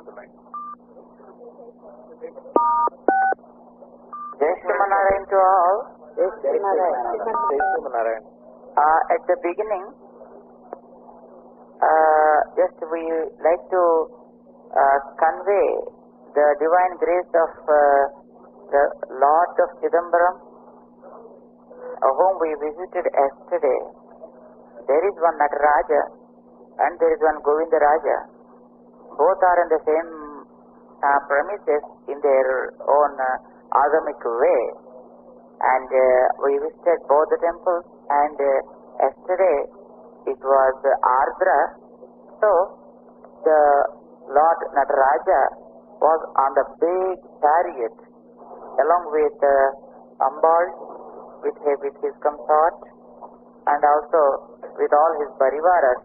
on the line. Jai Shri Narayan to all. Jai Shri Narayan. At the beginning, just we like to convey the divine grace of the Lord of Chidambaram, whom we visited yesterday. There is one Nataraja and there is one Govinda Raja. Both are in the same premises in their own agamic way. And we visited both the temples, and yesterday it was Ardra. So the Lord Nataraja was on the big chariot along with Ambal, with his consort, and also with all his parivaras.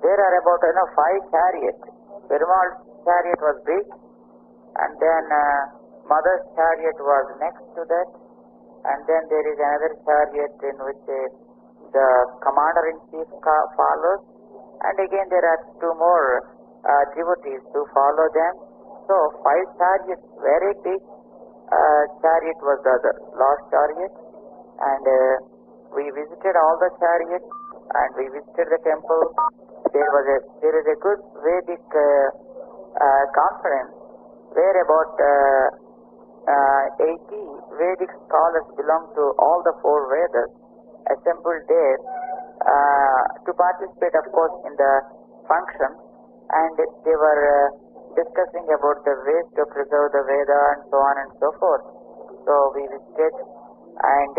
There are about 5 chariots. Perumal's chariot was big, and then Mother's chariot was next to that, and then there is another chariot in which the commander-in-chief follows, and again there are 2 more devotees to follow them. So 5 chariots, very big chariot was the other, Lord's chariot, and we visited all the chariots, and we visited the temple. There is a good Vedic conference where about 80 Vedic scholars belong to all the 4 Vedas assembled there to participate, of course, in the function, and they were discussing about the ways to preserve the Veda and so on and so forth. So we visited, and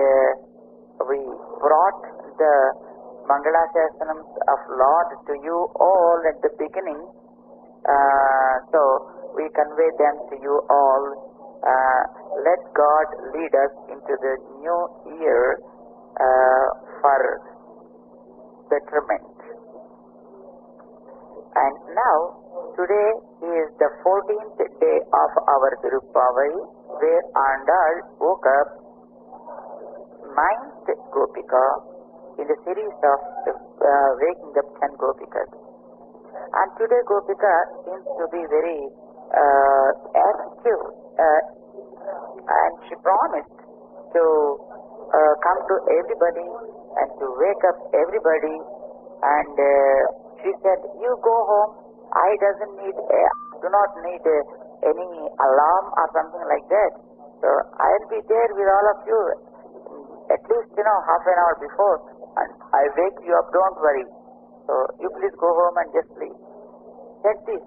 we brought the Mangalasasanams of Lord to you all at the beginning. So we convey them to you all. Let God lead us into the new year for betterment. And now, today is the 14th day of our Thiruppavai, where Andal woke up 9th Gopika in the series of waking up 10 Gopikas. And today Gopika seems to be very active, and she promised to come to everybody and to wake up everybody, and she said, you go home, I do not need any alarm or something like that. So I'll be there with all of you at least half an hour before, and I wake you up, don't worry. So you please go home and just sleep. Said this,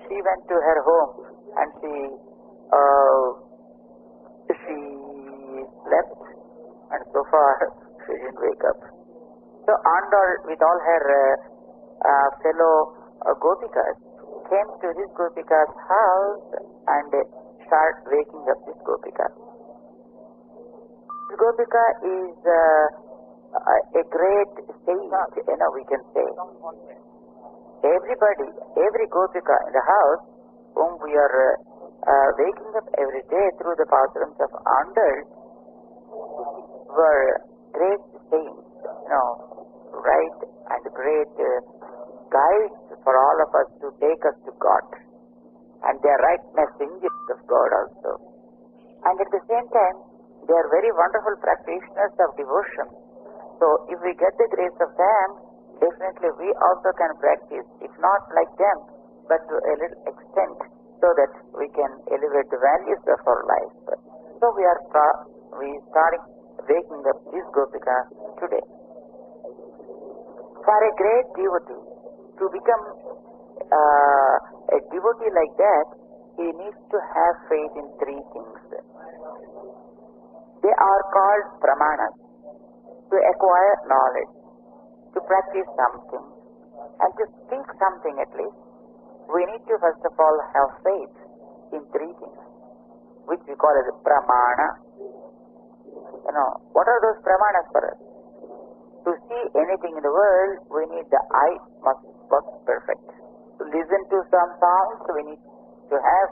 she went to her home and she slept, and so far she didn't wake up. So Andal, with all her fellow Gopikas, came to this Gopika's house and started waking up this Gopika. This Gopika is a great saint, we can say. Every Gopika in the house whom we are waking up every day through the Pasurams of Andal were great saints, right, and great guides for all of us to take us to God. And they are right messengers of God also. And at the same time, they are very wonderful practitioners of devotion. So if we get the grace of them, definitely we also can practice, if not like them, but to a little extent, so that we can elevate the values of our life. So we starting waking up this Gopika today. For a great devotee to become a devotee like that, he needs to have faith in 3 things. They are called pramanas. To acquire knowledge, to practice something, and to speak something at least, we need to first of all have faith in 3 things, which we call as pramana. What are those pramanas for us? To see anything in the world, we need the eye must work perfect. To listen to some sounds, we need to have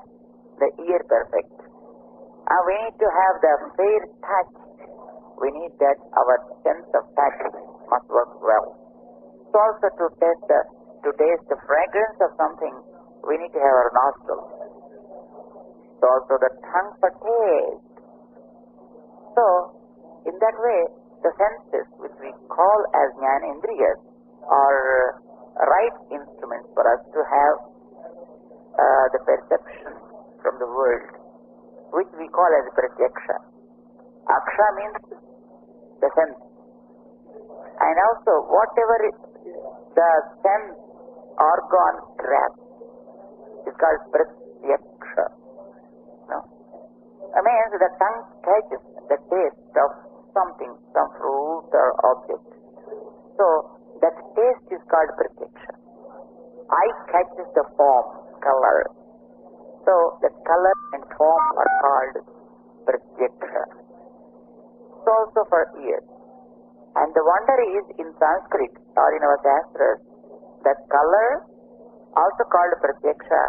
the ear perfect. And we need to have the fair touch. We need that our sense of touch must work well. So also to taste the fragrance of something, we need to have our nostrils. So also the tongue for taste. So, in that way, the senses which we call as jnanendriyas are right instruments for us to have the perception from the world, which we call as pratyaksha. Aksha means the sense. And also, whatever the sense organ grabs is called pratyaksha. No? I mean, the tongue catches the taste of something, some fruit or object. So, that taste is called pratyaksha. Eye catches the form, color. So, the color and form are called pratyaksha. So also for ears. And the wonder is, in Sanskrit or in our Shastras, that color also called pratyaksha,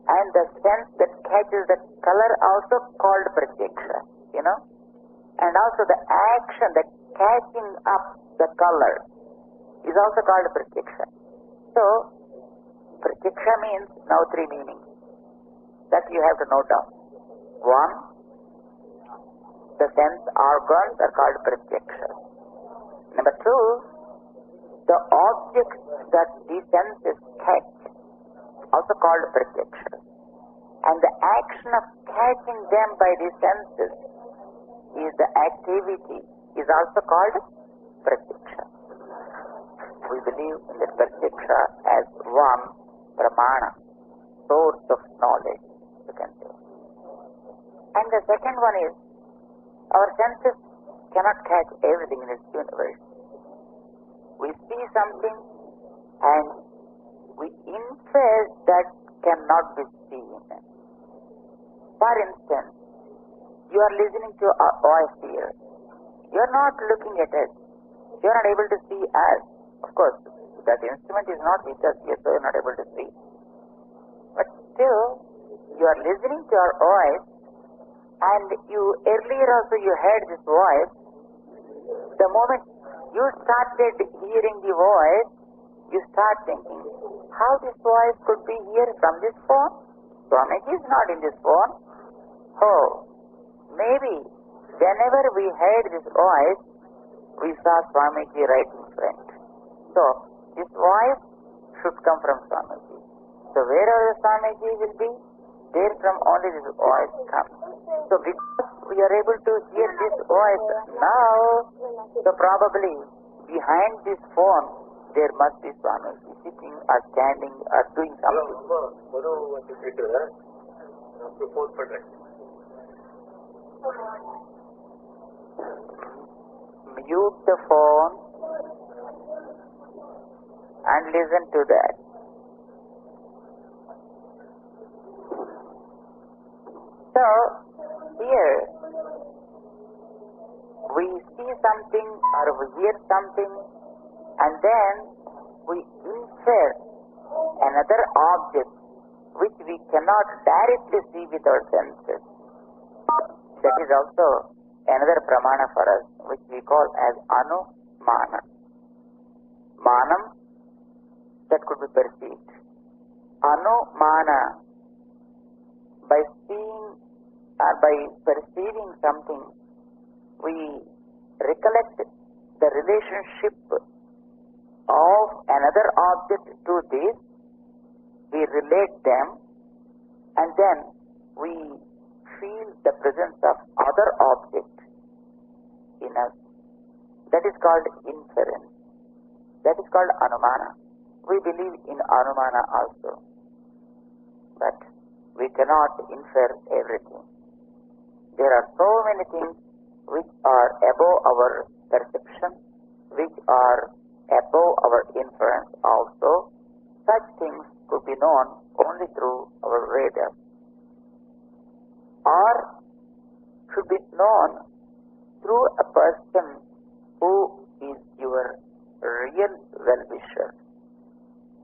and the sense that catches the color also called pratyaksha, and also the action that catching up the color is also called pratyaksha. So, pratyaksha means now three meanings that you have to note down. One, the sense organs are called pratyaksha. Number two, the objects that the senses catch also called pratyaksha. And the action of catching them by the senses is the activity is also called pratyaksha. We believe in the pratyaksha as one pramana, source of knowledge, you can say. And the second one is, our senses cannot catch everything in this universe. We see something and we infer that cannot be seen. For instance, you are listening to a voice here. You are not looking at us. You are not able to see us. Of course, that instrument is not with us here, so you are not able to see. But still, you are listening to our voice, and you earlier also you heard this voice. The moment you started hearing the voice, you start thinking, how this voice could be here from this phone? Swamiji is not in this phone. Oh, maybe whenever we heard this voice, we saw Swamiji right in front. So, this voice should come from Swamiji. So, wherever Swamiji will be, there from only this voice comes. So, because we are able to hear this voice now, so probably behind this phone, there must be Swamiji sitting or standing or doing something. Mute the phone and listen to that. So, here we see something or we hear something, and then we infer another object which we cannot directly see with our senses. That is also another pramana for us, which we call as anumana. Manam, that could be perceived. Anumana, by seeing or by perceiving something, we recollect the relationship of another object to this, we relate them, and then we feel the presence of other object in us. That is called inference. That is called anumana. We believe in anumana also. But we cannot infer everything. There are so many things which are above our perception, which are above our inference also. Such things could be known only through our Vedas, or should be known through a person who is your real well-wisher,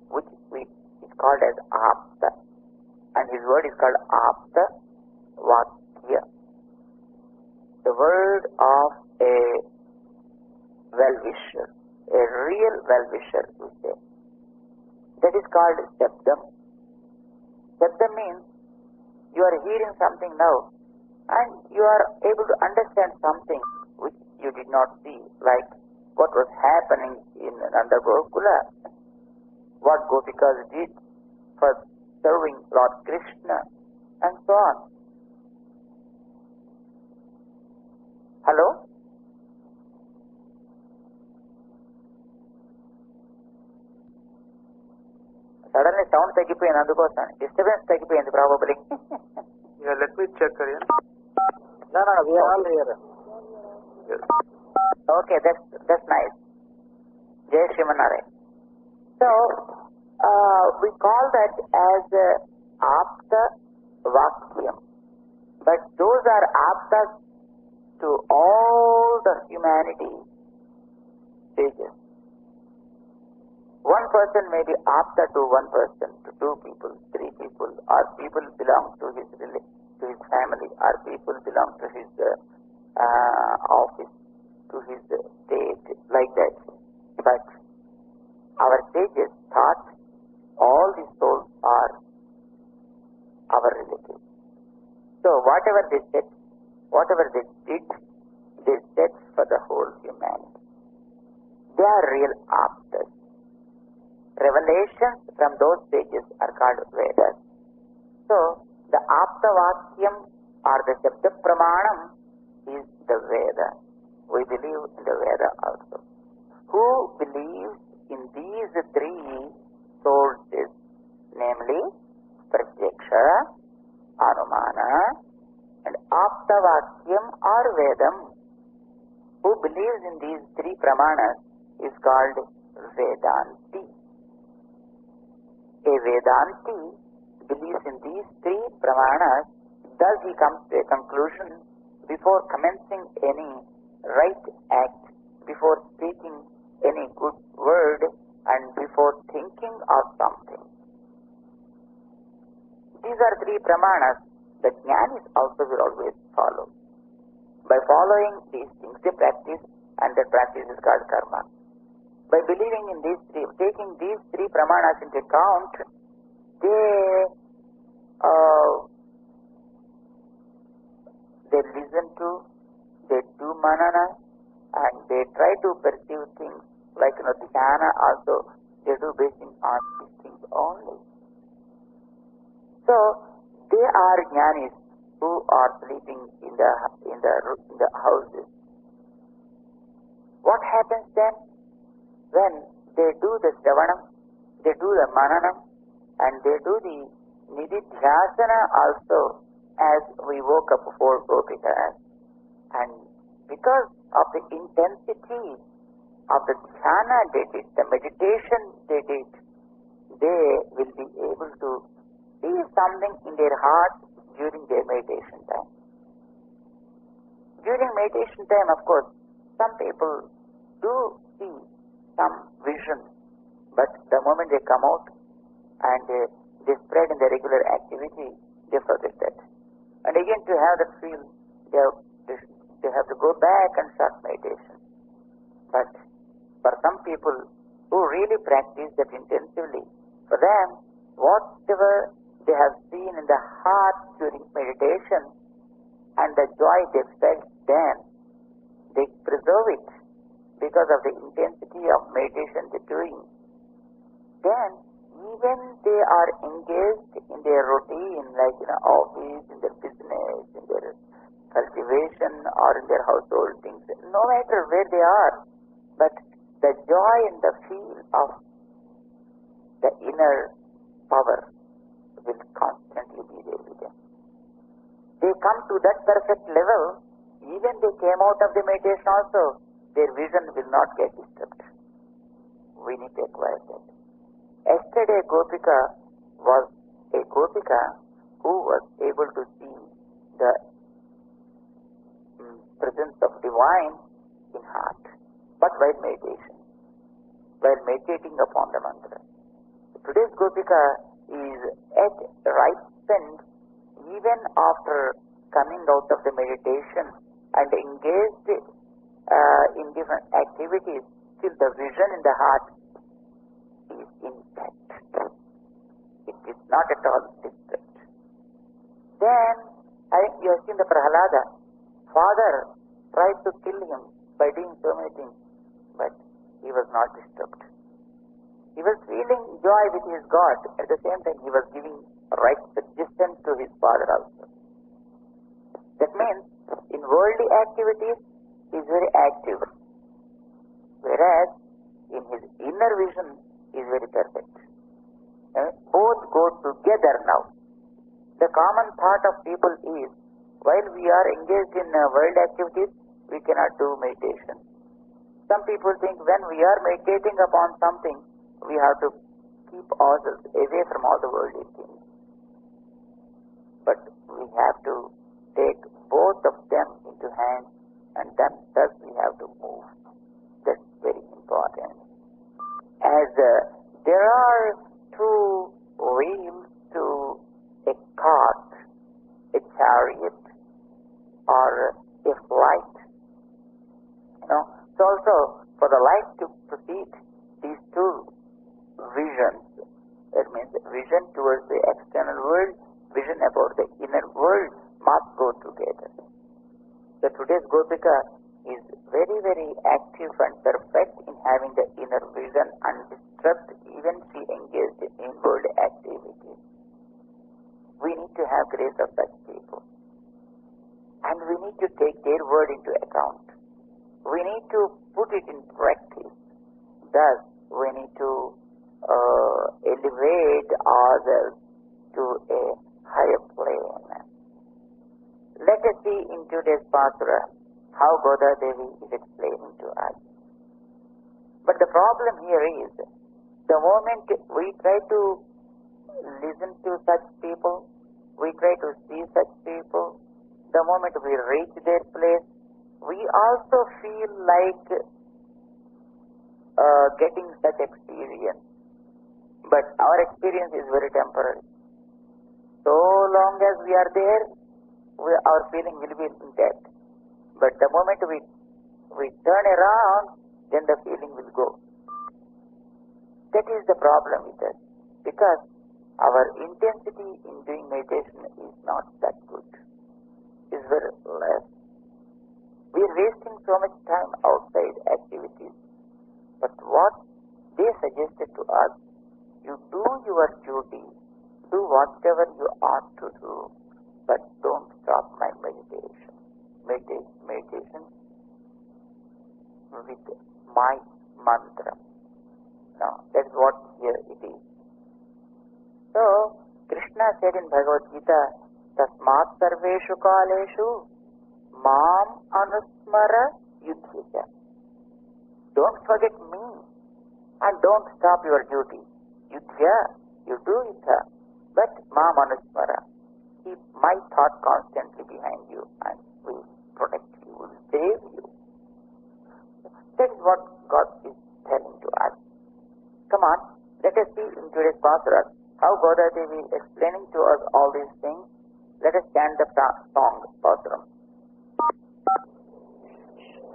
which is called as Apta, and his word is called Apta Vakya, the word of a well-wisher, a real well-wisher, we say. That is called Shabdam. Shabda means you are hearing something now and you are able to understand something which you did not see, like what was happening in Nanda Gokula, what Gopikas did for serving Lord Krishna, and so on. Hello? Suddenly sound తగ్గిపోయింది, అందుకోసం disturbance తగ్గిపోయింది probably. Yeah, let me check again. No, we are all here. Yes. Okay, that's nice. Jai Shrimanare. So, we call that as Apta Vakyam. But those are Aptas to all the humanity stages. One person may be Apta to one person, to two people, three people, or people belong to his family, or people belong to his office, to his state, like that. But our sages thought all these souls are our relatives. So whatever they said, whatever they did, they said for the whole humanity. They are real Aptas. Revelations from those sages are called Vedas. So the Apta Vakyam or the Shabda Pramanam is the Veda. We believe in the Veda also. Who believes in these three sources, namely Pratyaksha, Anumana, and Apta Vakyam or Vedam? Who believes in these three Pramanas is called Vedanti. A Vedanti believes in these three Pramanas, thus he comes to a conclusion before commencing any right act, before speaking any good word, and before thinking of something. These are three Pramanas that Jnanis also will always follow. By following these things, they practice, and that practice is called karma. By believing in these three, taking these three Pramanas into account, they listen to, they do manana, and they try to perceive things like dhyana also, they do basing on these things only. So they are jnanis who are sleeping in the houses. What happens then? When they do the Shravanam, they do the Mananam, and they do the Nididhyasana also, as we woke up before Gopikas. And because of the intensity of the dhyana they did, the meditation they did, they will be able to see something in their heart during their meditation time. During meditation time, of course, some people do see some vision, but the moment they come out and they spread in their regular activity, they forget that. And again, to have that feel, they have to go back and start meditation. But for some people who really practice that intensively, for them, whatever they have seen in the heart during meditation and the joy they felt then, they preserve it because of the intensity of meditation they're doing. Then, even they are engaged in their routine, like in an office, in their business, in their cultivation, or in their household things, no matter where they are, but the joy and the feel of the inner power will constantly be there with them. They come to that perfect level, even they came out of the meditation also, their vision will not get disturbed. We need to acquire that. Yesterday, Gopika was a Gopika who was able to see the presence of divine in heart, but while meditation, while meditating upon the mantra. Today's Gopika is at ripened even after coming out of the meditation and engaged in different activities, till the vision in the heart is intact. It It's not at all disturbed. Then, I think you have seen the Prahalada. Father tried to kill him by doing so many things, but he was not disturbed. He was feeling joy with his God. At the same time, he was giving right suggestions to his father also. That means, in worldly activities, he is very active. Whereas, in his inner vision, he is very perfect. Both go together now. The common thought of people is, while we are engaged in world activities, we cannot do meditation. Some people think when we are meditating upon something, we have to keep ourselves away from all the worldly things. But we have to take both of them into hand, and then thus we have to move. That's very important. As there are two wheels to a cart, a chariot, or a flight. So also for the light to proceed, these two visions, that means vision towards the external world, vision about the inner world, must go together. So today's Gopika is very, very active and perfect in having the inner vision undisturbed, even she engaged in world activities. We need to have grace of such people. And we need to take their word into account. We need to put it in practice. Thus, we need to elevate ourselves to a higher plane. Let us see in today's Pasuram how Goda Devi is explaining to us. But the problem here is, the moment we try to listen to such people, we try to see such people, the moment we reach their place, we also feel like getting such experience. But our experience is very temporary. So long as we are there, our feeling will be intact. But the moment we turn around, then the feeling will go. That is the problem with us. Because our intensity in doing meditation is not that good. It's very less. We are wasting so much time outside activities. But what they suggested to us, you do your duty, do whatever you ought to do, but don't stop my meditation. Meditation with my mantra. Now, that is what here it is. So, Krishna said in Bhagavad Gita, Tasmat sarveshu kaleshu mam anusmara yudhya. Don't forget me and don't stop your duty. Yudhya, you do it, but mam anusmara. Keep my thought constantly behind you and will protect you, will save you. That is what God is telling to us. Come on, let us see in today's Pasuram how Goda Devi is explaining to us all these things. Let us chant the song, Pasuram.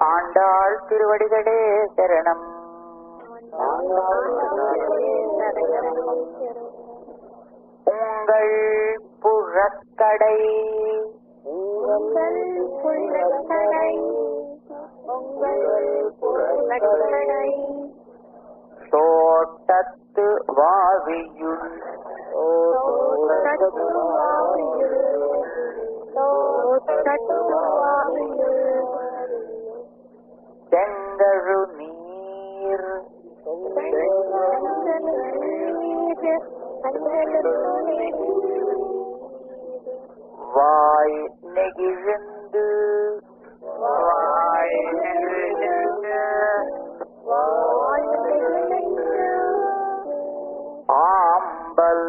Andal Tiruvadigalé Saranam. Ungal Purakadai. Sotattu Vaviyul. Tengaru Neer. Vai Negizundu. Ambal.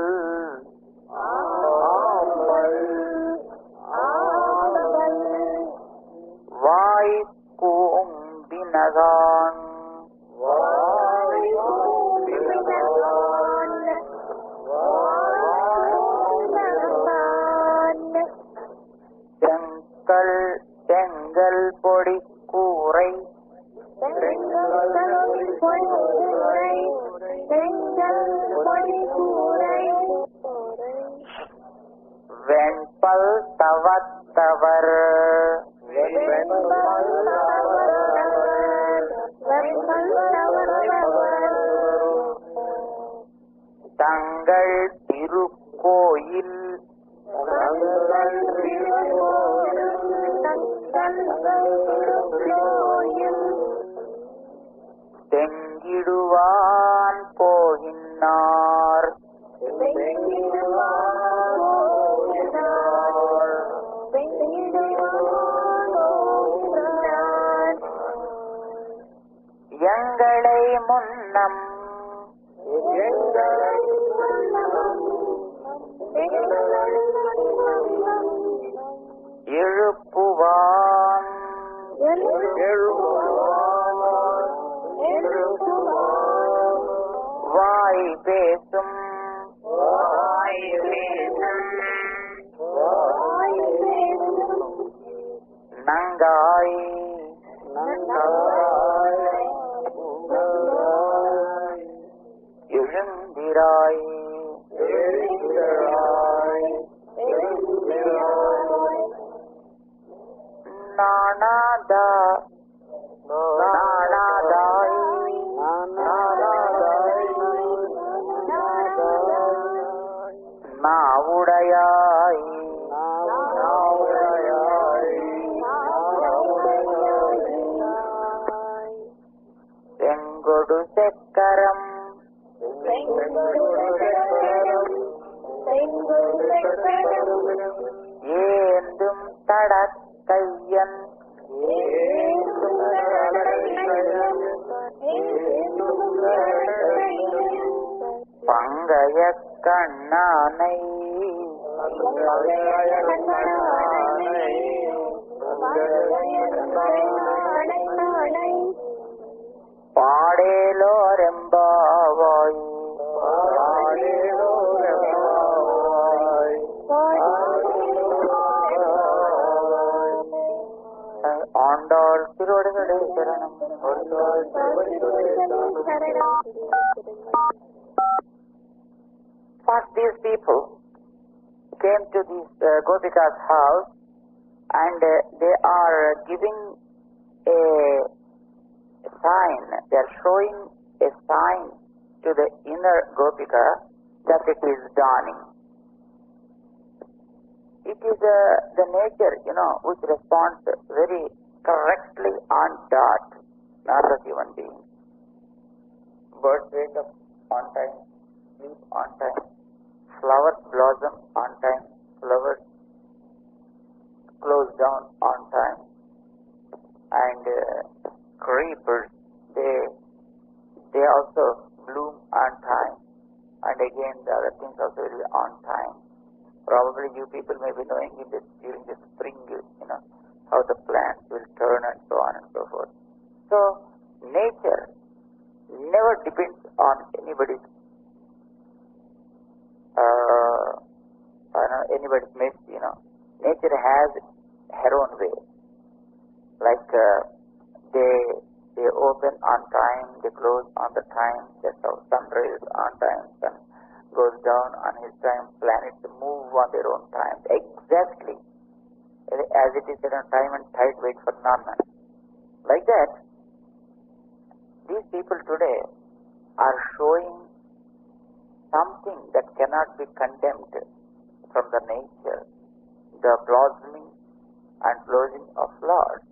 Vai Kumbinagan. Tengal Podi Kurai. வெண்பல் தவத்தவர் தங்கள் திருக்கோயில் தெங்கிடுவான் போகின்னார் எங்களை முன்னம் எழுப்புவான் வாய் பேசும் நங்காய் எழுந்திராய் நானாதா நானாதாய் நாவுடையாய் செங்கொடு செக்கரம் ஏந்தும் தடக்கையன் பங்கைய கண்ணானை பாடேலோரெம்பாவாய் ஆண்டாள் திருவடிகளே சரணம். First, these people came to this Gopika's house and they are giving a sign, they are showing a sign to the inner Gopika that it is dawning. It is the nature, which responds very correctly on dot, not the human being. Birds wake up on time, sleep on time, flowers blossom on time, flowers close down on time, and creepers, they also bloom on time, and again the other things also will be on time. Probably you people may be knowing during the spring, how the plants will turn and so on and so forth. So, nature never depends on anybody's myth, Nature has her own way. Like they open on time, they close on the time, that's how sun rises on time, sun goes down on his time, planets move on their own time. Exactly as it is on time and tide wait for none. Like that, these people today are showing something that cannot be condemned from the nature, the blossoming and closing of flowers.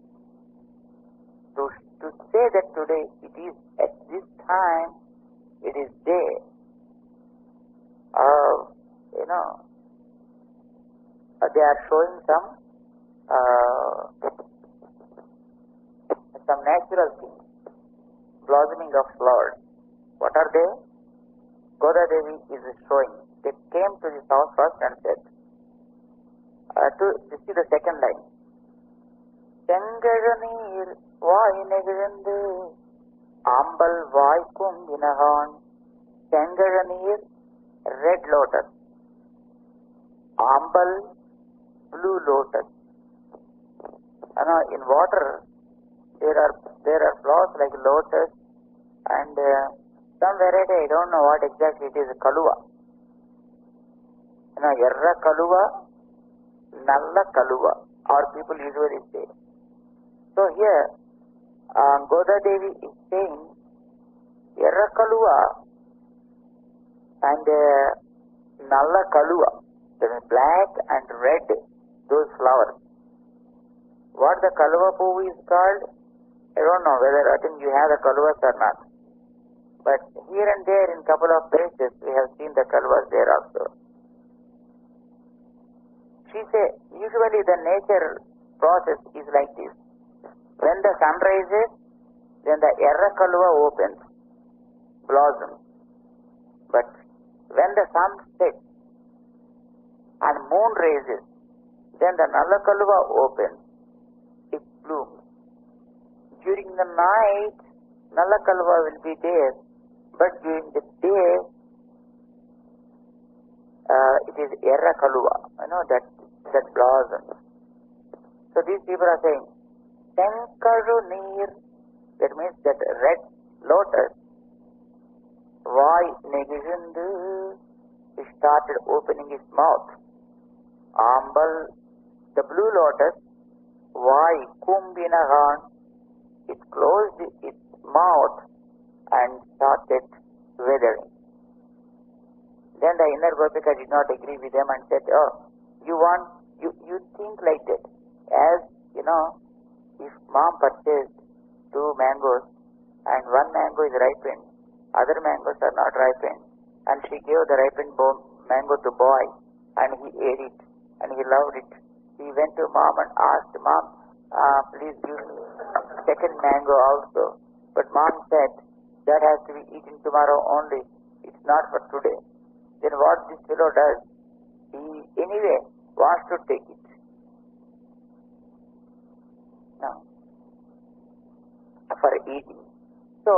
To say that today it is at this time, it is day, they are showing some natural things, blossoming of flowers. What are they? Goda Devi is showing. They came to this house first and said, to see the second line. செங்கழநீர் வாய் நெகிழ்ந்து ஆம்பல் வாய்க்கும் வினகான். செங்கழநீர், red lotus. Ambal, blue lotus. In water there are flowers like lotus and some variety, I don't know what exactly it is, kaluva. Erra kaluva Nalla Kaluva, or people usually say. So here, Goda Devi is saying, Erra Kaluva and Nalla Kaluva, that is black and red, those flowers. What the Kaluva Poo is called, I don't know whether I think you have the Kaluvas or not. But here and there in couple of places we have seen the Kaluvas there also. She said, usually the nature process is like this. When the sun rises, then the Erra Kaluva opens, blossoms. But when the sun sets and moon rises, then the Nalla Kaluva opens, it blooms. During the night, Nalla Kaluva will be there, but during the day, it is Erra Kaluva, that blossoms. So these people are saying, Tenkaru Neer, that means that red lotus, Vai Negizindu, he started opening his mouth. Ambal, the blue lotus, Vai Kumbinahan, it closed its mouth and started withering. Then the inner Gopika did not agree with them and said, oh, you think like that. As, if mom purchased 2 mangoes and 1 mango is ripened, other mangoes are not ripened, and she gave the ripened mango to boy and he ate it and he loved it. He went to mom and asked, Mom, please give me second mango also. But mom said, that has to be eaten tomorrow only. It's not for today. Then what this fellow does, he anyway wants to take it. No. For eating. So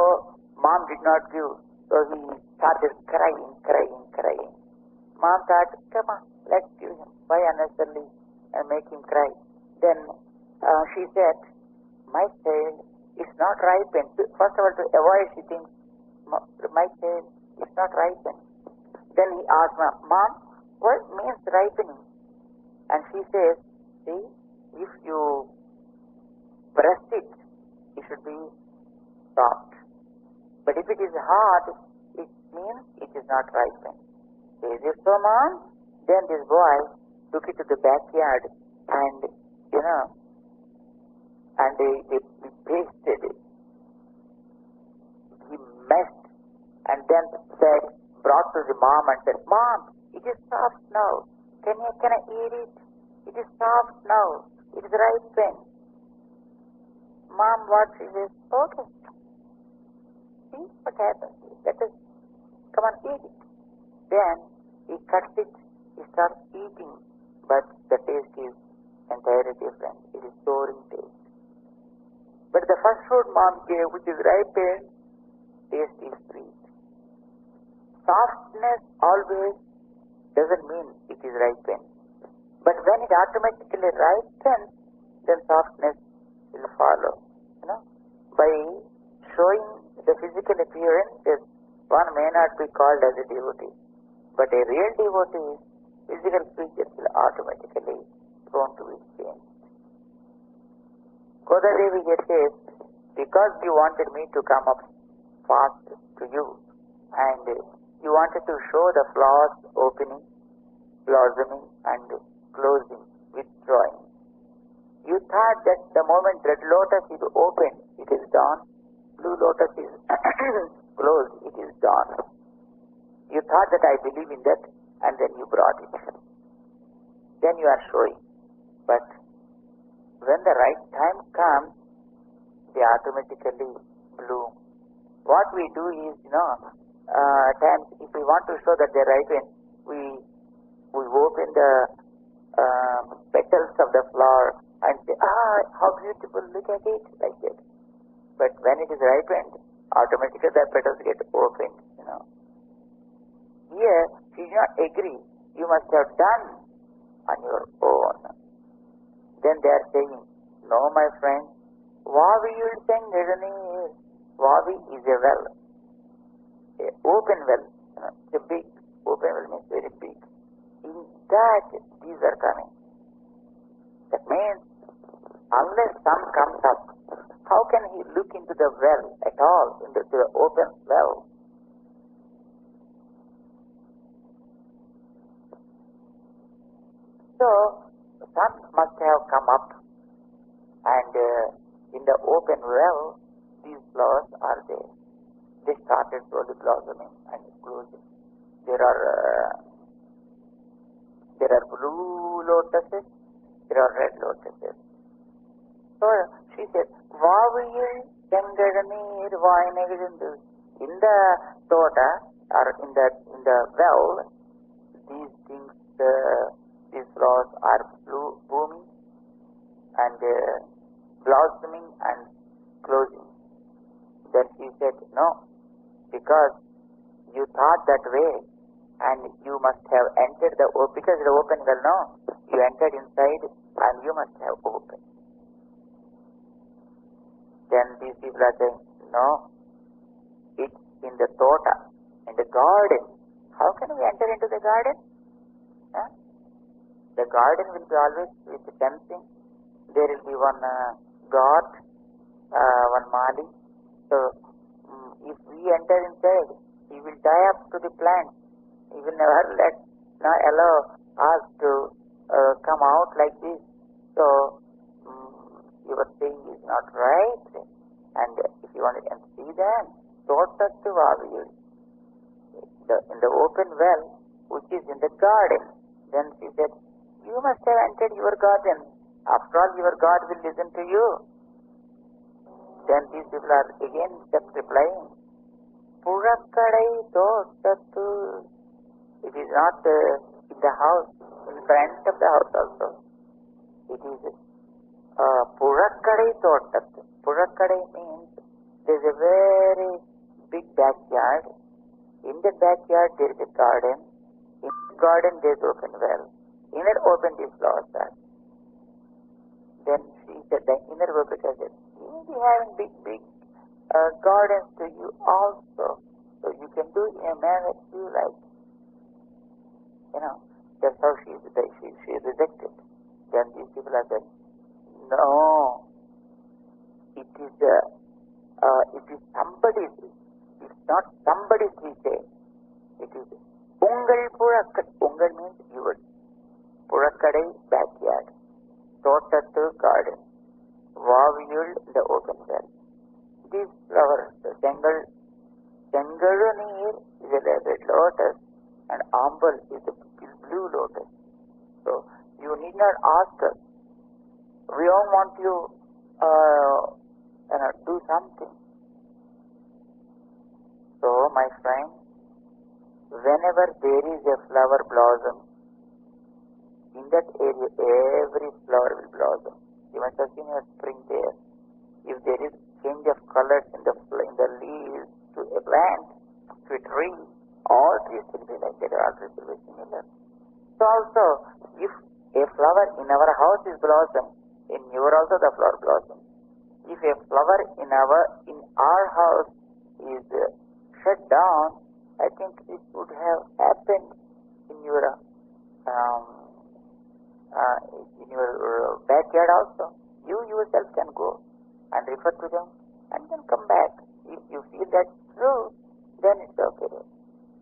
mom did not give. So he started crying. Mom thought, come on, let's give him. Why unnecessarily and make him cry? Then she said, my child is not ripened. First of all, to avoid, she thinks, my child is not ripened. Then he asked Mom, what means ripening? And she says, see, if you press it, it should be soft. But if it is hard, it means it is not ripened. Is it so, Mom? Then this boy took it to the backyard and, and he pasted it. He messed and then brought to the mom and said, Mom, it is soft now. Can I eat it? It is soft now. It is ripened. Mom, what she says? Okay. See what happens. Let us come and eat it. Then he cuts it. He starts eating, but the taste is entirely different. It is soaring taste. But the first fruit mom gave, which is ripened, taste is sweet. Softness always doesn't mean it is ripened. But when it automatically ripens, then softness will follow. By showing the physical appearance, one may not be called as a devotee. But a real devotee, physical features will automatically prone to be changed. Godadevi here says, because you wanted me to come up fast to you, and you wanted to show the flowers opening, blossoming, and closing, withdrawing. You thought that the moment red lotus is open, it is dawn. Blue lotus is closed, it is dawn. You thought that I believe in that, and then you brought it. Then you are showing. But when the right time comes, they automatically bloom. What we do is, at times if we want to show that they ripen, we open the petals of the flower and say, how beautiful, look at it, like that. But when it is ripened, automatically the petals get opened, Here, she did not agree. You must have done on your own. Then they are saying, no, my friend, Vavi will sing Nidani. Vavi is a well, a open well. It's a big, open well means very big. In that, these are coming. unless sun comes up, how can he look into the well at all, into the open well? So, sun must have come up, and in the open well, these flowers are there. They started slowly blossoming and closing. There are blue lotuses, there are red lotuses. So she said, "Vaviyil Changadanir Vainagidandu." In the tota or in the well, these things, these flowers are blooming and blossoming and closing. Then she said, "No, because you thought that way, and you must have entered because the open well, no, you entered inside and you must have opened." Then these people are saying, "No, it's in the tota, in the garden. How can we enter into the garden? Huh? The garden will be always with fencing. There will be one guard, one mali. So if we enter inside, he will tie up to the plant. He will never allow us to come out like this. So your saying is not right. And if you want to see them, in the open well, which is in the garden." Then she said, "You must have entered your garden. After all, your God will listen to you." Then these people are again just replying, "Purakkadai thotattu." It is not in the house, in front of the house also. It is Purakkadai thotattu. Purakkadai means there is a very big backyard. In the backyard there is a garden. In the garden there is open well. Inner open these flowers are. Then she said, the inner open said, "You will be having big gardens to you also. So you can do in a manner that you like." That's how she rejected. Then these people are said, "No, it is somebody's. It's not somebody's we say. It is Ungal Purakkad." Ungal means yours. Purakkadai backyard. Thotattu garden. Vaviyul the open well. These flowers, the Changadanir is a red lotus and Ambal is a blue lotus. So you need not ask us. We all want you do something. So my friend, whenever there is a flower blossom, in that area every flower will blossom. You must have seen a spring there. If there is change of colors in the leaves to a plant, to a tree, all trees will be like that, all trees will be similar. So also, if a flower in our house is blossom, in your also the flower blossom. If a flower in our house is shut down, I think it would have happened in your backyard also. You yourself can go and refer to them and then come back. If you feel that's true, then it's okay.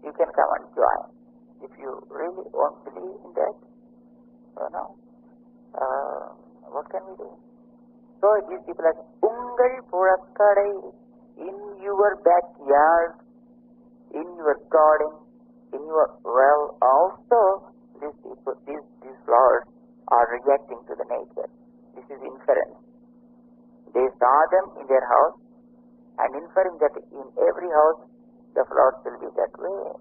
You can come and join. If you really won't believe in that, what can we do? So these people are Ungal Purakkadai, in your backyard, in your garden, in your well also, these flowers are reacting to the nature. This is inference. They saw them in their house and inferring that in every house the flowers will be that way.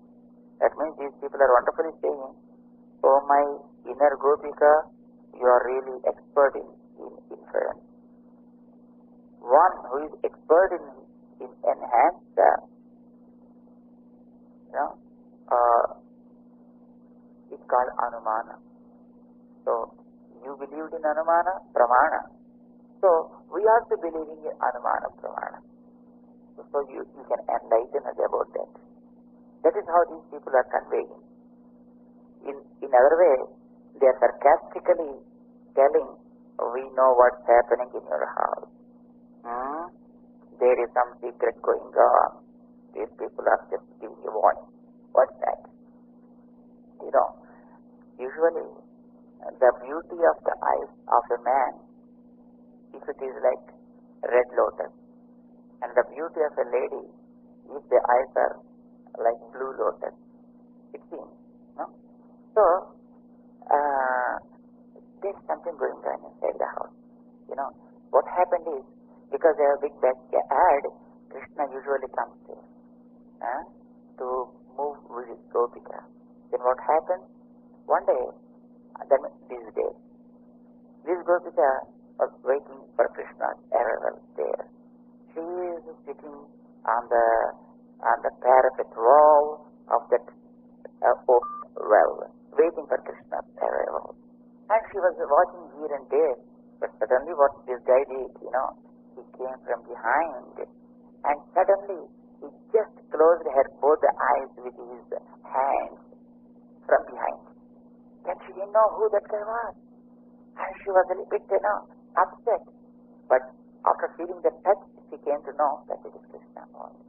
That means these people are wonderfully saying, "Oh my inner Gopika, you are really expert in inference." One who is expert in enhanced it's called Anumana. So you believed in Anumana, Pramana. So we also believe in Anumana, Pramana. So you can enlighten us about that. That is how these people are conveying. In other way, they are sarcastically telling we know what's happening in your house. There is some secret going on. These people are just giving you warning. What's that? You know, usually the beauty of the eyes of a man, if it is like red lotus, and the beauty of a lady, if the eyes are like blue lotus, it seems. No? So, there's something going on inside the house. You know, what happened is, because they have a big backyard, Krishna usually comes there to move with his Gopika. Then what happened? One day, this Gopika was waiting for Krishna's arrival there. She is sitting on the parapet wall of that oak well, waiting for Krishna's arrival. And she was watching here and there, but suddenly what this guy did, you know, he came from behind, and suddenly he just closed both the eyes with his hands from behind. Then she didn't know who that guy was, and she was a little bit, you know, upset. But after feeling the touch, she came to know that it is Krishna only.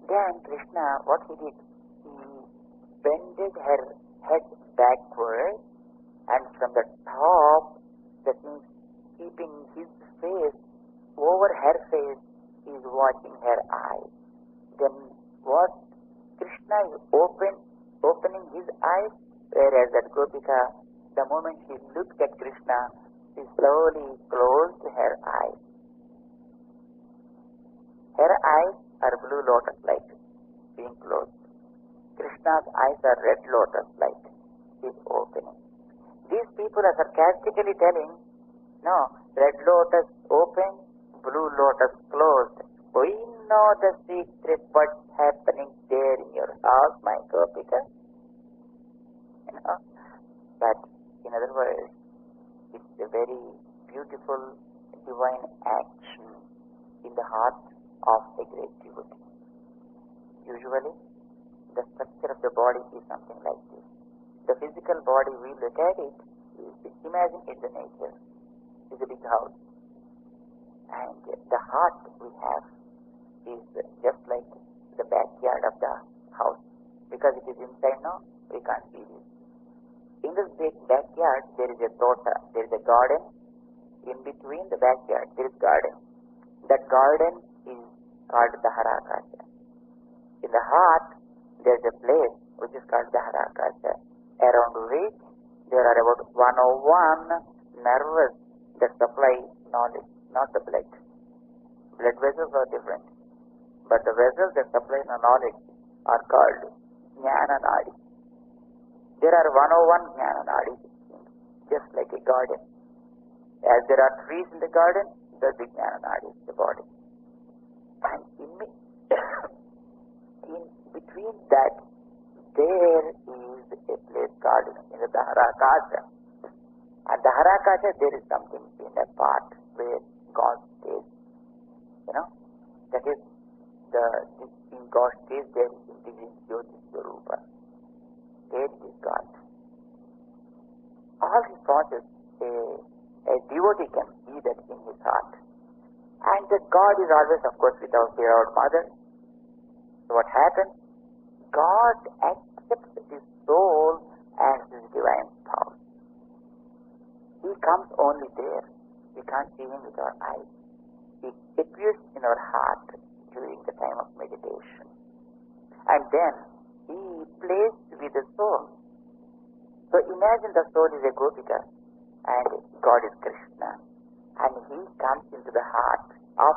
Then Krishna, what he did, he bended her head backward, and from the top, that means keeping his face over her face, he is watching her eyes. Then what? Krishna is opening his eyes, whereas that Gopika, the moment she looked at Krishna, she slowly closed her eyes. Her eyes are blue lotus light, being closed. Krishna's eyes are red lotus light, is opening. These people are sarcastically telling, no, red lotus open, blue lotus closed. We know the secret what's happening there in your house, my Gopika. You know? But in other words, it's a very beautiful divine action in the heart of a great devotee. Usually, the structure of the body is something like this. The physical body, we look at it, imagine it's a nature. It's a big house. And the heart we have is just like the backyard of the house. Because it is inside now, we can't see this. In this big backyard, there is a tota, there is a garden. In between the backyard, there is garden. That garden is called the Harakasha. In the heart, there is a place which is called the Harakasha, around which there are about 101 nerves that supply knowledge, not the blood. Blood vessels are different, but the vessels that supply the knowledge are called Jnana Nadi. There are 101 Jnana Nadis, just like a garden. As there are trees in the garden, there's the Jnana Nadi in the body. And in between that, there is a place called in the Harakasha. And the Harakasha, there is something in that part where God stays. You know, that is in God stays there in Jyoti Swarupa. There is God. All his thoughts, a devotee can see that in his heart. And that God is always, of course, with our dear Mother. So what happens? God accepts his soul as his divine spouse. He comes only there. We can't see him with our eyes. He appears in our heart during the time of meditation. And then he plays with the soul. So imagine the soul is a Gopika and God is Krishna. And he comes into the heart of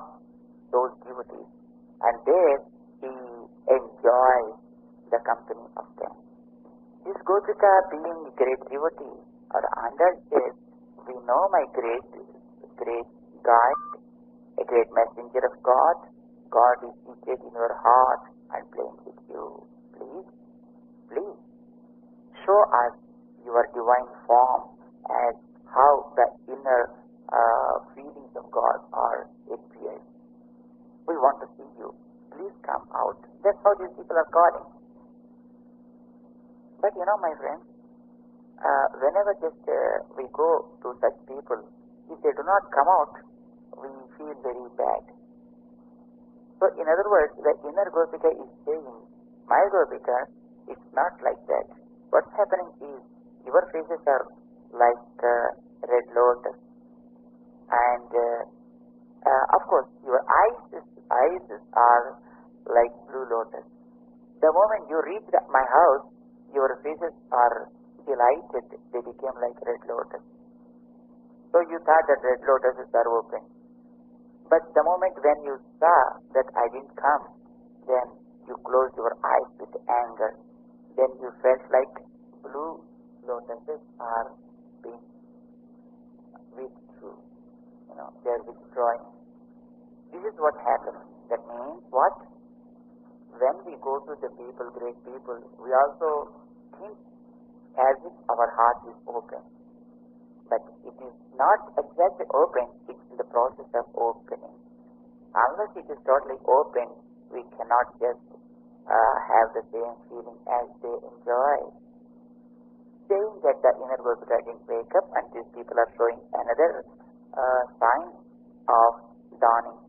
those devotees. And there he enjoys the company of them. This Gopika being a great devotee or under this, we know my great God, a great messenger of God. God is seated in your heart and playing with you. Please, show us your divine form as how the inner feelings of God are appearing. We want to see you. Please come out. That's how these people are calling. But my friends, whenever we go to such people, if not come out, we feel very bad. So in other words, the inner Gopika is saying, my Gopika, it's not like that. What's happening is, your faces are like red lotus, and of course your eyes are like blue lotus. The moment you reach my house, your faces are delighted, they became like red lotus. So you thought that red lotuses are open. But the moment when you saw that I didn't come, then you closed your eyes with anger. Then you felt like blue lotuses are being withdrew. They are withdrawing. This is what happens. That means what? When we go to the people, great people, we also think as if our heart is open. But it is not exactly open, it's in the process of opening. Unless it is totally open, we cannot just have the same feeling as they enjoy. Saying that the inner Gopika didn't wake up, and these people are showing another sign of dawning.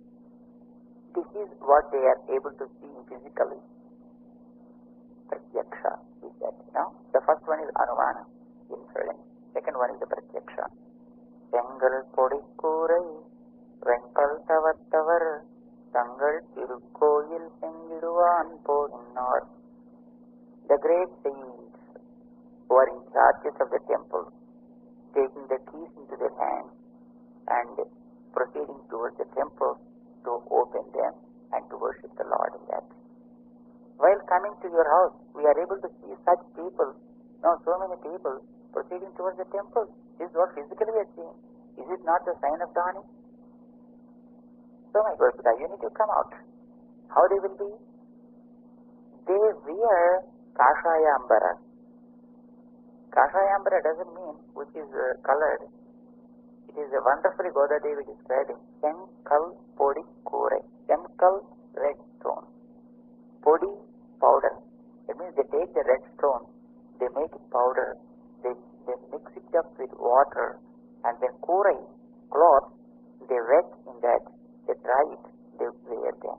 This is what they are able to see physically. Pratyaksha is that, The first one is Anumana, inference. Second one is the Pratyaksha. Sengal Podikkurai, Venkal Tavattavar, Tangal Tirukkoyil Sengiduvan Podinar. The great saints who are in charge of the temple, taking the keys into their hands and proceeding towards the temple to open them and to worship the Lord in that. While coming to your house, we are able to see such people, so many people proceeding towards the temple. This is what physically we are seeing. Is it not the sign of dawning? So my Gopika, you need to come out. How they will be? They wear Kashayambara. Kashayambara doesn't mean which is colored. It is a wonderfully Goda Devi describing Senkal Podi Kore. Senkal, red stone. Podi, powder. It means they take the red stone, they make it powder, they mix it up with water, and then Kore, cloth, they wet in that, they dry it, they wear them.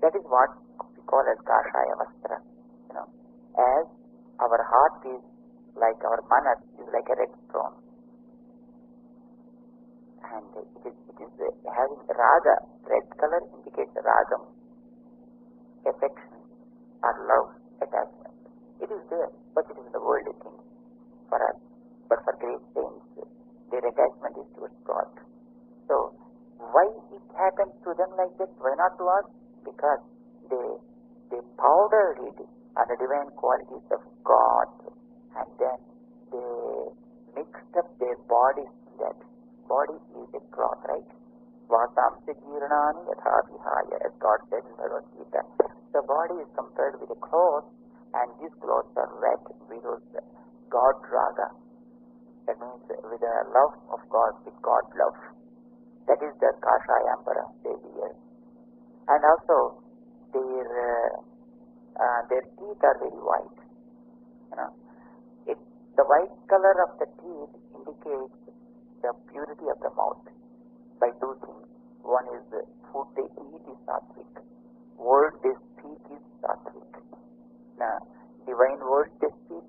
That is what we call as Kashaya Vastra. As our heart is like our manas is like a red stone. And it is having raga, red color indicates ragam, affection or love, attachment. It is there, but it is the worldly thing for us. But for great saints, their attachment is towards God. So, why it happened to them like that? Why not to us? Because they powdered it on the divine qualities of God, and then they mixed up their bodies in that. Body is a cloth, right? Masam yatha as God said in Bhagavad Gita. The body is compared with a cloth, and these clothes are wet with those God raga. That means with the love of God, with God love. That is the Kashayambara they wear. And also their teeth are very white. The white color of the teeth indicates the purity of the mouth by two things. One is the food they eat is sattvic. Word they speak is sattvic. Divine words they speak,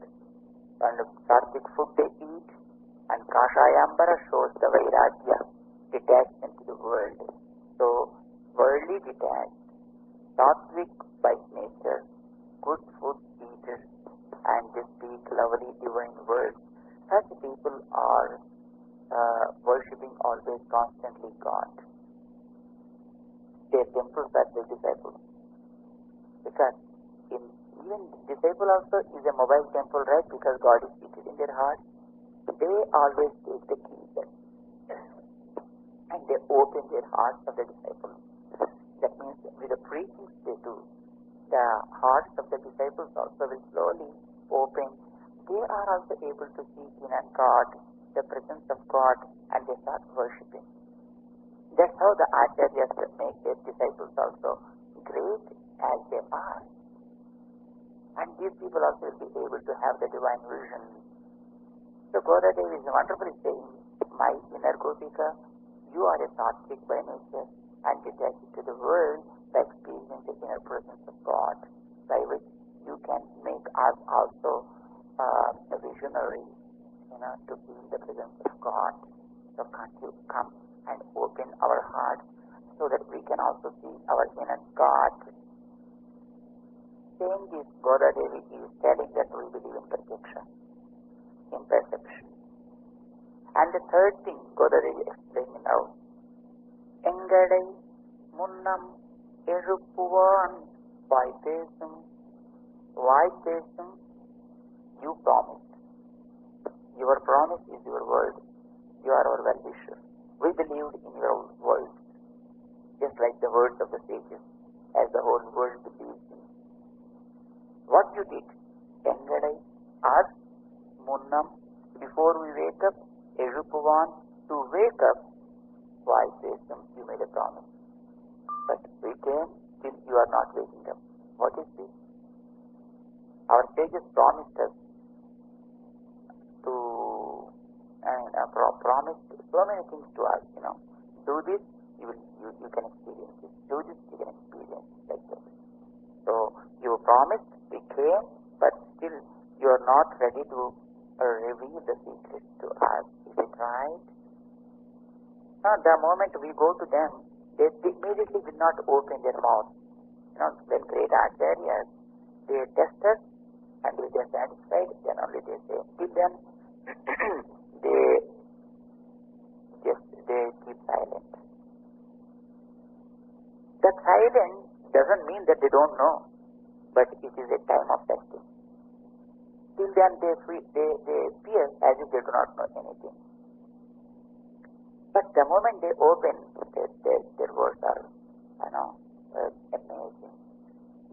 and sattvic food they eat, and Kashayambara shows the vairagya, detachment to the world. So, worldly detached, sattvic by nature, good food eaters, and they speak lovely divine words. Such people are worshipping always constantly God. Their temples are their disciples. Because even disciple also is a mobile temple, right? Because God is seated in their heart. They always take the keys and they open their hearts of the disciples. That means with the preachings they do, the hearts of the disciples also will slowly open. They are also able to see in God, the presence of God, and they start worshipping. That's how the Acharyas make their disciples also great as they are. And these people also will be able to have the divine vision. So Goda Devi is wonderfully saying, my inner Gopika you are a sattvic by nature and detached to the world by experiencing the inner presence of God, by which you can make us also a visionary, to feel the presence of God. So can't you come and open our hearts so that we can also see our inner God? Saying this, Goda Devi is telling that we believe in projection, in perception. And the third thing Goda Devi explaining now, Engadai Munnam Eruppuvan Vaipesum. Vaipesum, you promised. Your promise is your word. You are our well-wisher. We believed in your words, just like the words of the sages, as the whole world believes in. What you did, Engadai, us, Munnam, before we wake up, Erupuvan, to wake up, Vaipesam, you made a promise. But we came, still you are not waking up. What is this? Our sages promised us to, promised so many things to us, Do this, you can experience it. Do this, you can experience it, like that. So, you promised, we came, but still you are not ready to reveal the secret to us. Is it right? Now, the moment we go to them, they immediately will not open their mouth. When great acharyas, they test us, and if they are satisfied, then only they say. Till then, they keep silent. That silence doesn't mean that they don't know, but it is a time of testing. Till then, they appear as if they do not know anything. But the moment they open, their words are, amazing.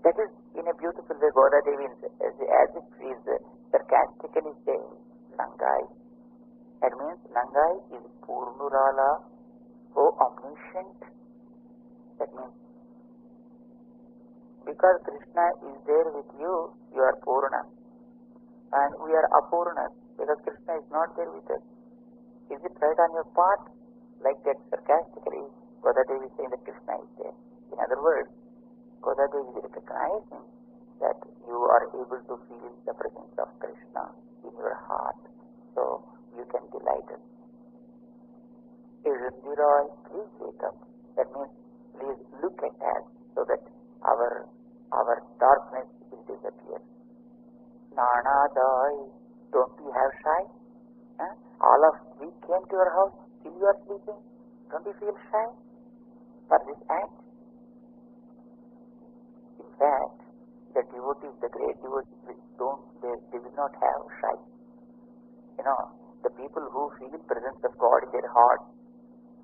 That is, in a beautiful way, Goda Devi, as if she is sarcastically saying, Nangai. That means Nangai is Purnurala, so omniscient. That means, because Krishna is there with you, you are Purna. And we are Apurna, because Krishna is not there with us. Is it right on your part? Like that sarcastically, Goda Devi is saying that Krishna is there. In other words, Goda Devi is recognizing that you are able to feel the presence of Krishna in your heart. So, you can delight us. Irundiroy, please wake up. That means, please look at us so that our darkness will disappear. Nanadai, don't you have shy? All of we came to your house, still you are sleeping. Don't you feel shy for this act? In fact, the devotees, the great devotees, they will not have shy. The people who feel the presence of God in their heart,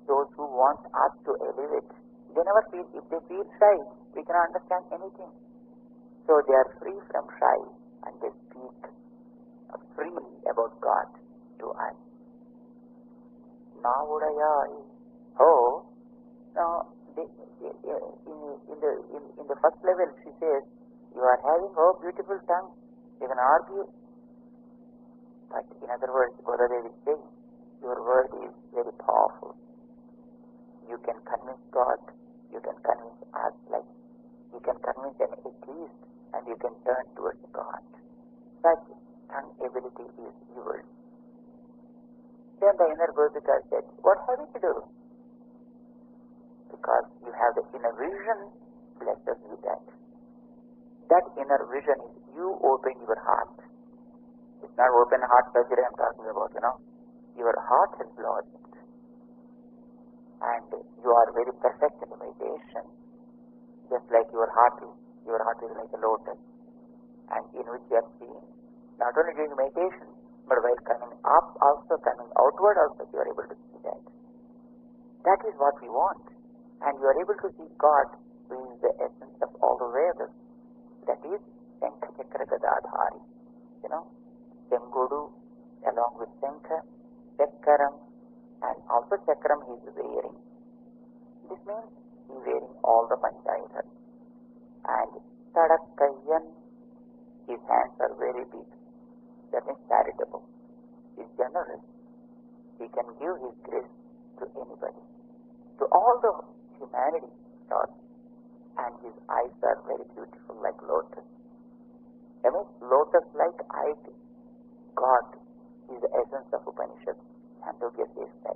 those who want us to elevate, they never feel. If they feel shy, we cannot understand anything. So they are free from shy and they speak freely about God to us. Naudayai. Oh, now in the first level she says, you are having beautiful tongue. You can argue. But in other words, Goda Devi is saying, your word is very powerful. You can convince God, you can convince us, like you can convince an atheist, and you can turn towards God. Such tongue ability is yours. Then the inner Gopika said, what have you to do? Because you have the inner vision, bless us with that. That inner vision is you open your heart. It's not open heart surgery I'm talking about, Your heart has blossomed. And you are very perfect in meditation. Just like your heart is like a lotus. And in which you are seeing, not only doing meditation, but while coming up also, coming outward also, you are able to see that. That is what we want. And you are able to see God, who is the essence of all the Vedas. That is Shankha Chakra Gadadhari. Sengudu, along with Shankha, Chakram, and also Chakram he is wearing. This means he is wearing all the Panchayatras. And Sadakkayan, his hands are very big. That means charitable. He is generous. He can give his grace to anybody. to all the humanity, Lord. And his eyes are very beautiful like lotus. I mean, lotus-like eyed God is the essence of Upanishad. And look at this that.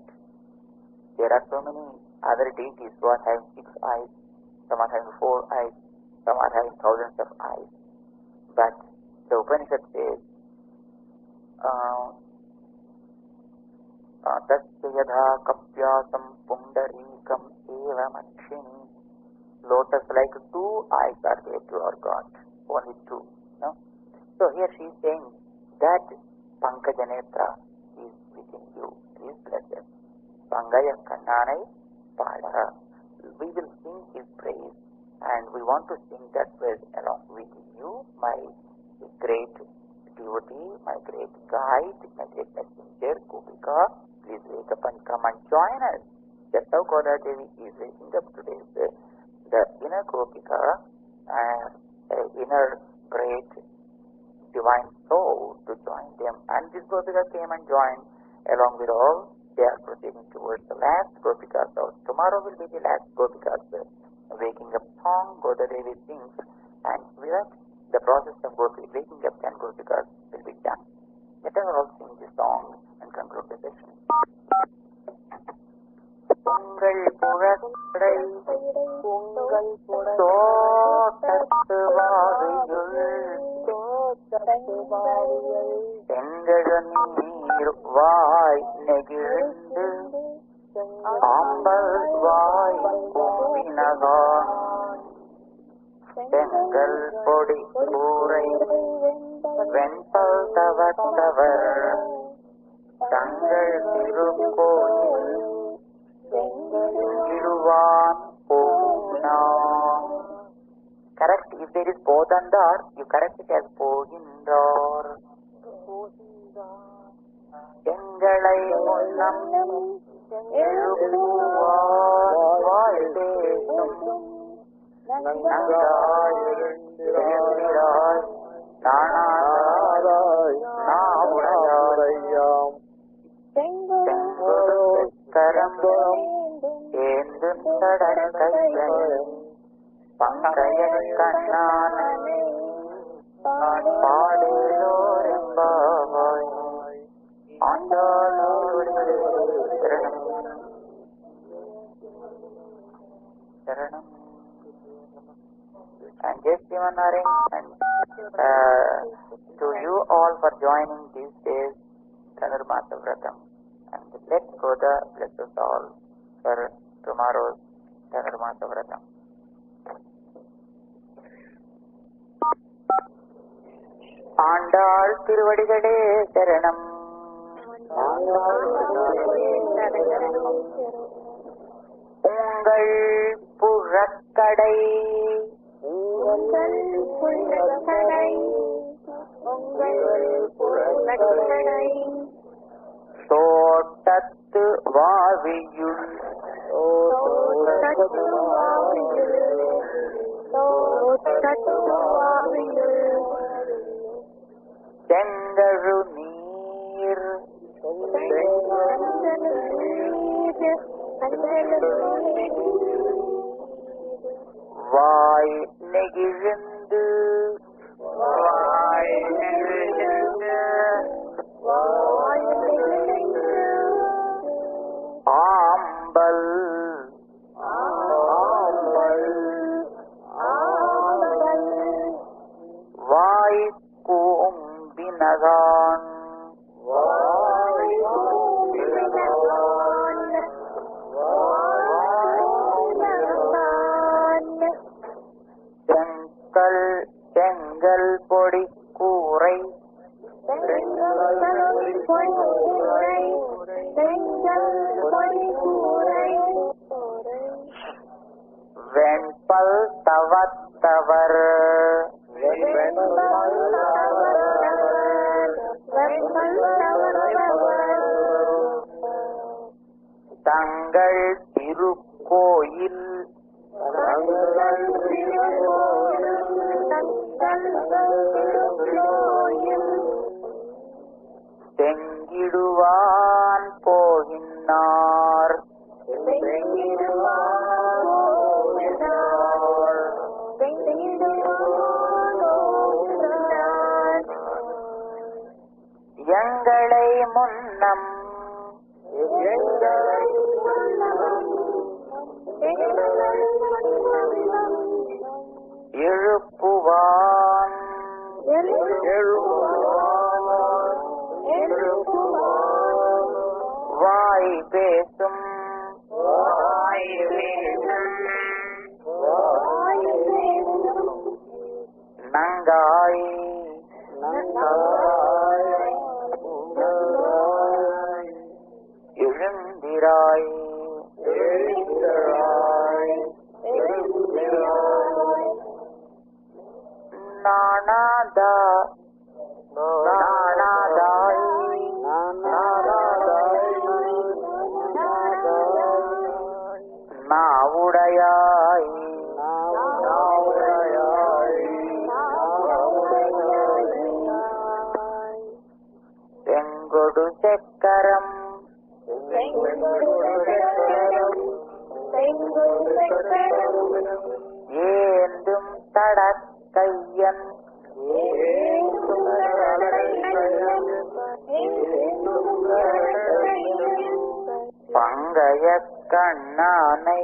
There are so many other deities who are having 6 eyes, some are having 4 eyes, some are having thousands of eyes. But the Upanishad says, Tasya yadha kapyasam pundarikam eva makshini. Lotus-like 2 eyes are there to our God. Only 2. No? So here she is saying that Pankajanetra is within you. He is blessed. Pangaya Kannanai Pada. We will sing his praise, and we want to sing that praise along with you, my great devotee, my great guide, my great messenger, Gopika. Please wake up and come and join us. That's how Goda Devi is waking up today. The inner Gopika, inner great divine soul to join them. And this Gopika came and joined along with all. They are proceeding towards the last Gopika. So tomorrow will be the last Gopika's waking up song. Goda Devi sings, and with that, the process of waking up 10 Gopikas will be done. Let us all sing this song and conclude the session. Ungal purakadai ungal தோட்டத்து வாவியுள் செங்கழநீர் வாய் நெகிழ்ந்து ஆம்பல் வாய் கூம்பினகான் செங்கல் பொடி கூரை வெண்பல் தவத்தவர் தங்கள் திருக்கோயில் Correct. If there is Podandar, you correct it as Pohindar. Engalai Munnam Elupuvar Valdesum Nangayirai Nanarai Navudayarayam Senguru Karamburam Endu Sadakayyan Pangaya Kannanai Padelorembavai Andalore Saranam. And Jai Sivanarayan, to you all for joining these days Dhanur Masa Vratam. And let Goda bless us all for tomorrow's Dhanur Masa Vratam. Andal திருவடிகளே சரணம். உங்கள் புழக்கடை தோட்டத்து வாவியுள் செங்கழு நீர் வாய் நெகிழ்ந்து ஆம்பல் வாய் கூம்பினகான் செங்கல் பொடி கூரை வெண்பல் தவத்தவர் தங்கள் திருக்கோயில் செங்கிடுவான் போகின்னார் வாய் பேசும் நங்காய் எழுந்திராய் நானாதா நாவுடையாய் செங்கொடு சக்கரம் ஏந்தும் தடக்கையன் பங்கைய கண்ணானை